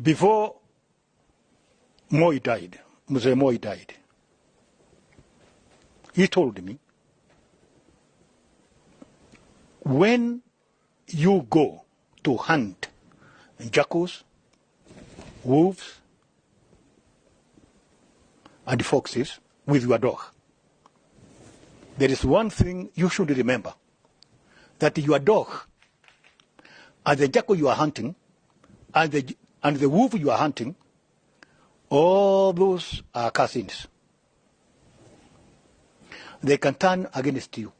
Before Moi died, Mzee Moi died, he told me, when you go to hunt jackals, wolves, and foxes with your dog, there is one thing you should remember, that your dog and the jackal you are hunting and the wolf you are hunting, all those are cousins. They can turn against you.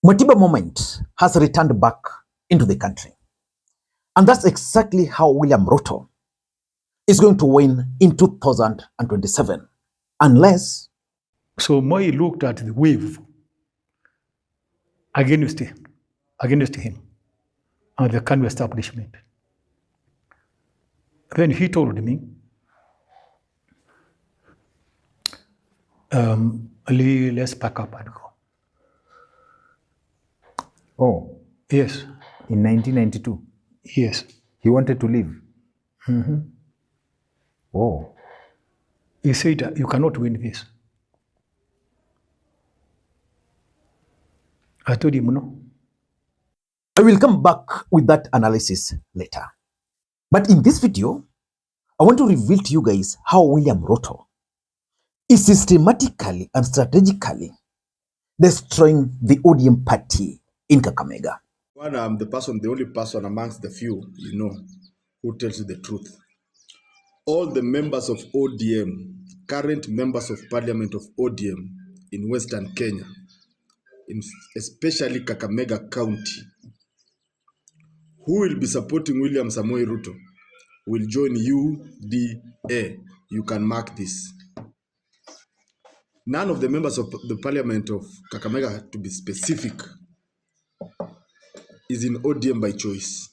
Matiba moment has returned back into the country. And that's exactly how William Ruto is going to win in 2027. Unless... So Moi looked at the wave against him and the Kanu establishment. Then he told me, let's pack up and go. Oh. Yes. In 1992? Yes. He wanted to leave? Mm-hmm. Oh. He said, you cannot win this. I told him no. I will come back with that analysis later. But in this video, I want to reveal to you guys how William Ruto is systematically and strategically destroying the ODM party in Kakamega. I'm the only person amongst the few, who tells you the truth. All the members of ODM, current members of parliament of ODM in Western Kenya, especially Kakamega County, who will be supporting William Samoei Ruto, will join UDA. You can mark this. None of the members of the parliament of Kakamega, to be specific, is in ODM by choice.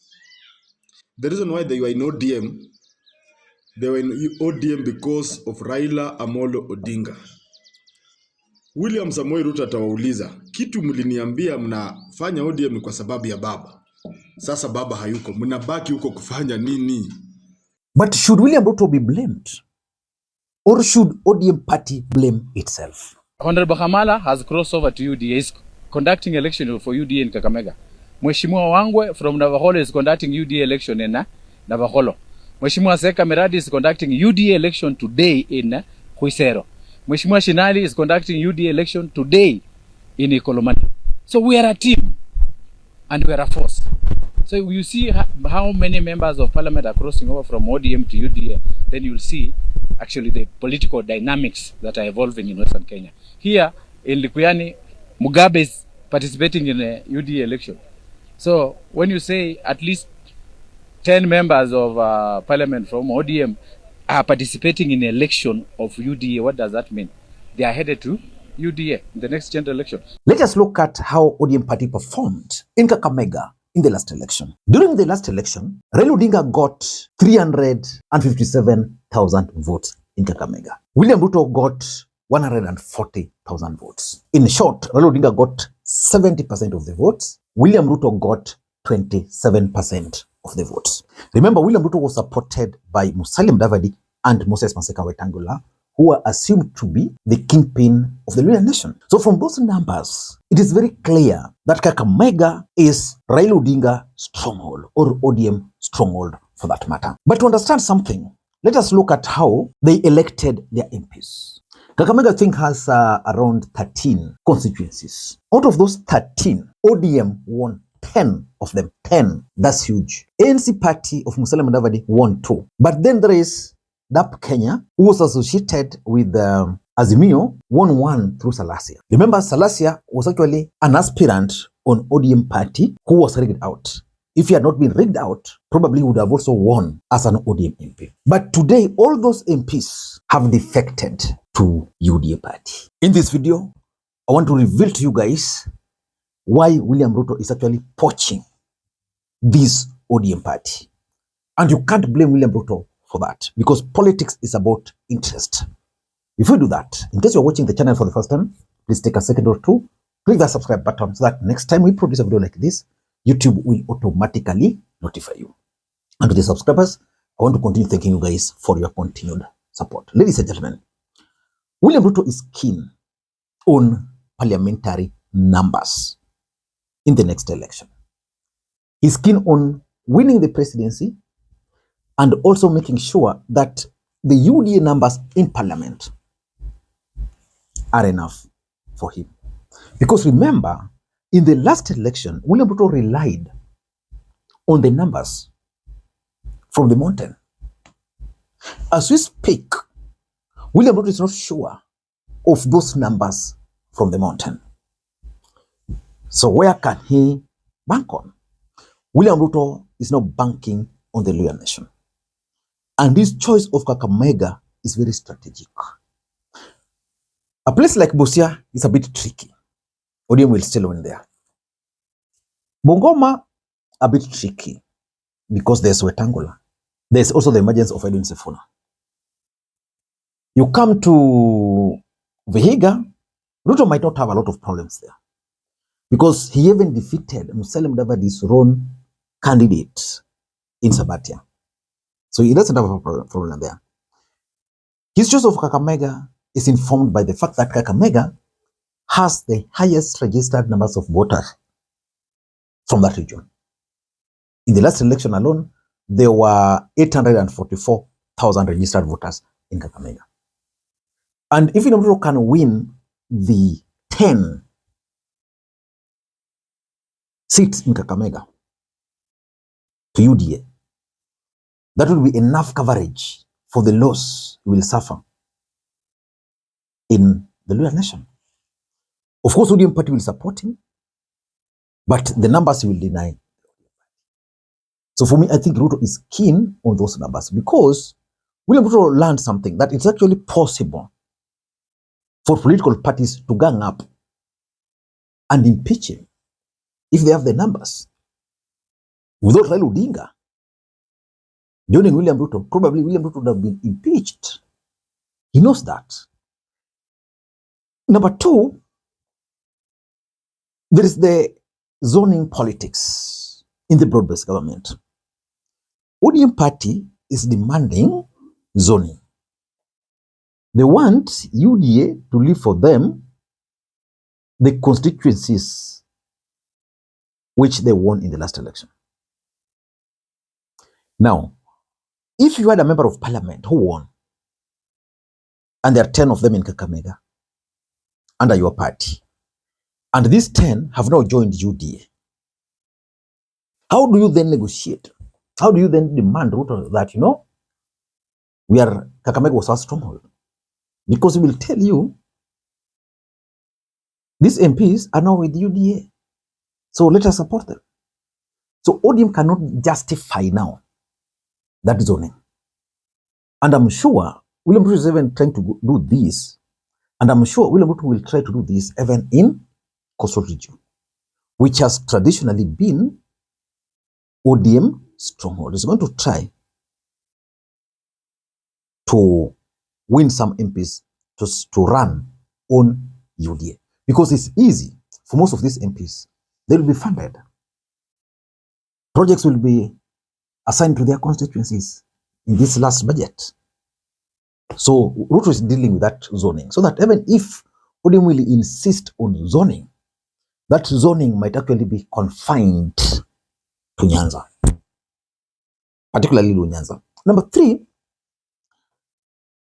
The reason why they were in ODM, they were in ODM because of Raila Amolo Odinga. William Samoei Ruto atawauliza, kitu mliniambia mnafanya ODM kwa sababu ya baba. Sasa baba hayuko, mnabaki huko kufanya nini? But should William Ruto be blamed? Or should ODM party blame itself? Honorable Kamala has crossed over to UDA. He's conducting election for UDA in Kakamega. Mheshimiwa Wangwe from Navaholo is conducting UDA election in Navaholo. Mheshimiwa Seka Miradi is conducting UDA election today in Huisero. Mheshimiwa Shinali is conducting UDA election today in Ikolomani. So we are a team and we are a force. So you see how many members of parliament are crossing over from ODM to UDA, then you'll see actually the political dynamics that are evolving in Western Kenya. Here in Likuyani, Mugabe is participating in a UDA election. So when you say at least 10 members of parliament from ODM are participating in election of UDA, what does that mean? They are headed to UDA in the next general election. Let us look at how ODM party performed in Kakamega in the last election. During the last election, Raila Odinga got 357,000 votes in Kakamega. William Ruto got 140,000 votes. In short, Raila Odinga got 70% of the votes. William Ruto got 27% of the votes. Remember, William Ruto was supported by Musalia Mudavadi and Moses Maseka Wetangula, who are assumed to be the kingpin of the Luhya nation. So from those numbers, it is very clear that Kakamega is Raila Odinga stronghold, or ODM stronghold for that matter. But to understand something, let us look at how they elected their MPs. Kakamega, I think, has around 13 constituencies. Out of those 13, ODM won 10 of them. 10. That's huge. ANC party of Musalia Mudavadi won 2. But then there is DAP Kenya, who was associated with Azimio, won 1 through Salasia. Remember, Salasia was actually an aspirant on ODM party who was rigged out. If he had not been rigged out, probably would have also won as an ODM MP. But today, all those MPs have defected to UDA party. In this video, I want to reveal to you guys why William Ruto is actually poaching this ODM party. And you can't blame William Ruto for that, because politics is about interest. If you do that, in case you're watching the channel for the first time, please take a second or two, click that subscribe button so that next time we produce a video like this, YouTube will automatically notify you. And to the subscribers, I want to continue thanking you guys for your continued support. Ladies and gentlemen, William Ruto is keen on parliamentary numbers in the next election. He's keen on winning the presidency and also making sure that the UDA numbers in parliament are enough for him. Because remember, in the last election, William Ruto relied on the numbers from the mountain. As we speak, William Ruto is not sure of those numbers from the mountain. So where can he bank on? William Ruto is not banking on the Luhya nation. And this choice of Kakamega is very strategic. A place like Busia is a bit tricky. ODM will still win there. Bungoma, a bit tricky because there's Wetangula. There's also the emergence of Edwin Sifuna. You come to Vihiga, Ruto might not have a lot of problems there because he even defeated Musalia Mudavadi's own candidate in Sabatia. So he doesn't have a problem there. His choice of Kakamega is informed by the fact that Kakamega has the highest registered numbers of voters from that region. In the last election alone, there were 844,000 registered voters in Kakamega. And if Ruto can win the 10 seats in Kakamega to UDA, that will be enough coverage for the loss we will suffer in the Luhya nation. Of course, ODM party will support him, but the numbers he will deny. So for me, I think Ruto is keen on those numbers because William Ruto learned something, that it's actually possible for political parties to gang up and impeach him if they have the numbers. Without Raila Odinga joining William Ruto, probably William Ruto would have been impeached. He knows that. Number two, there is the zoning politics in the broad-based government. ODM party is demanding zoning. They want UDA to leave for them the constituencies which they won in the last election. Now, if you had a member of parliament who won, and there are 10 of them in Kakamega under your party, and these 10 have now joined UDA, how do you then negotiate? How do you then demand Ruto that, we are, Kakamega was our stronghold? Because he will tell you, these MPs are now with UDA, so let us support them. So ODM cannot justify now that zoning. And I'm sure William Ruto is even trying to do this, and I'm sure William Ruto will try to do this even in Coastal Region, which has traditionally been ODM stronghold. He's going to try to win some MPs to run on UDA, because it's easy for most of these MPs. They will be funded. Projects will be assigned to their constituencies in this last budget. So Ruto is dealing with that zoning, so that even if ODM will insist on zoning, that zoning might actually be confined to Nyanza, particularly Nyanza. Number three,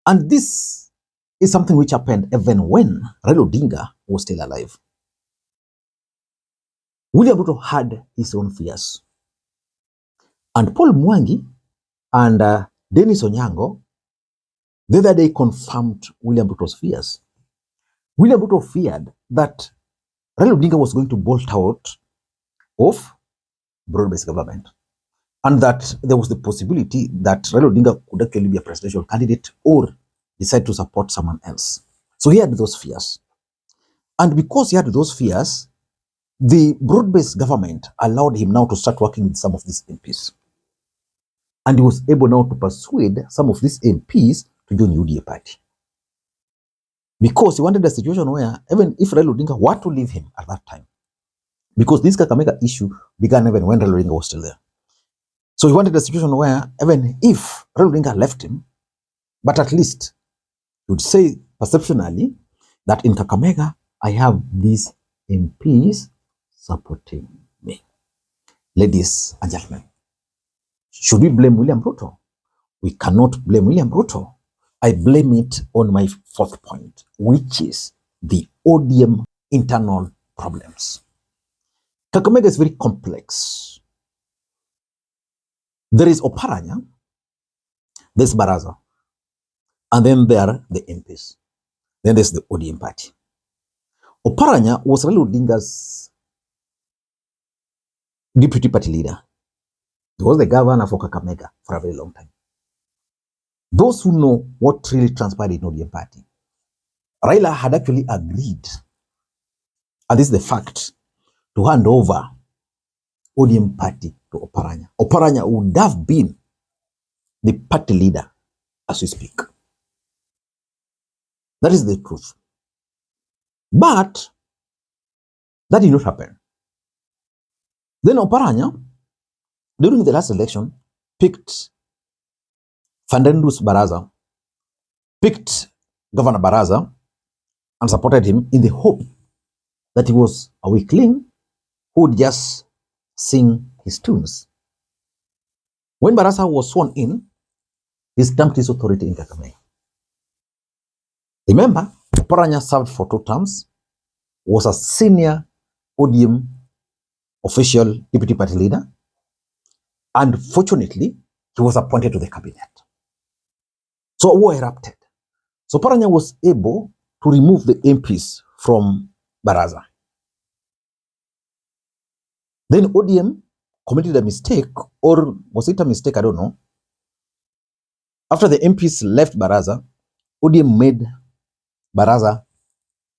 and this is something which happened even when Raila Odinga was still alive. William Ruto had his own fears. And Paul Mwangi and Dennis Onyango, the other day, confirmed William Ruto's fears. William Ruto feared that Raila Odinga was going to bolt out of broad-based government, and that there was the possibility that Raila Odinga could actually be a presidential candidate or decide to support someone else. So he had those fears. And because he had those fears, the broad-based government allowed him now to start working with some of these MPs. And he was able now to persuade some of these MPs to join UDA party. Because he wanted a situation where even if Raila Odinga were to leave him at that time, because this Kakamega issue began even when Raila Odinga was still there. So he wanted a situation where even if Raila Odinga left him, but at least he would say perceptionally that in Kakamega, I have these MPs supporting me. Ladies and gentlemen, should we blame William Ruto? We cannot blame William Ruto. I blame it on my fourth point, which is the ODM internal problems. Kakamega is very complex. There is Oparanya, there's Baraza, and then there are the MPs. Then there's the ODM party. Oparanya was Raila Odinga's deputy party leader. He was the governor for Kakamega for a very long time. Those who know what really transpired in ODM party, Raila had actually agreed, and this is the fact, to hand over ODM party to Oparanya. Oparanya would have been the party leader as we speak. That is the truth. But that did not happen. Then Oparanya, during the last election, picked Fandendus Baraza, picked Governor Baraza, and supported him in the hope that he was a weakling who would just sing his tunes. When Baraza was sworn in, he stamped his authority in Kakamega. Remember, Oparanya served for 2 terms, was a senior ODM official deputy party leader, and fortunately, he was appointed to the cabinet. So a war erupted. So Oparanya was able to remove the MPs from Baraza. Then ODM committed a mistake, or was it a mistake? I don't know. After the MPs left Baraza, ODM made Baraza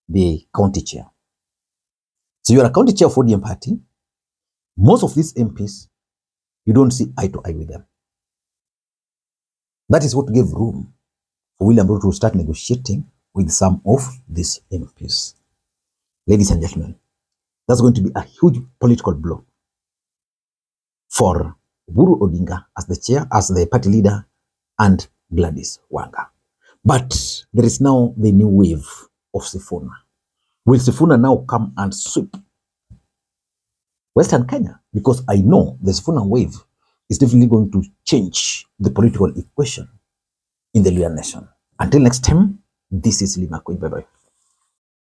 the county chair. So you're a county chair of ODM party. Most of these MPs, you don't see eye to eye with them. That is what gave room for William Ruto to start negotiating with some of these MPs. Ladies and gentlemen, that's going to be a huge political blow for Oburu Odinga as the chair, as the party leader, and Gladys Wanga. But there is now the new wave of Sifuna. Will Sifuna now come and sweep Western Kenya? Because I know the Sifuna wave is definitely going to change the political equation in the Luhya nation. Until next time, this is Makwiny. Bye-bye.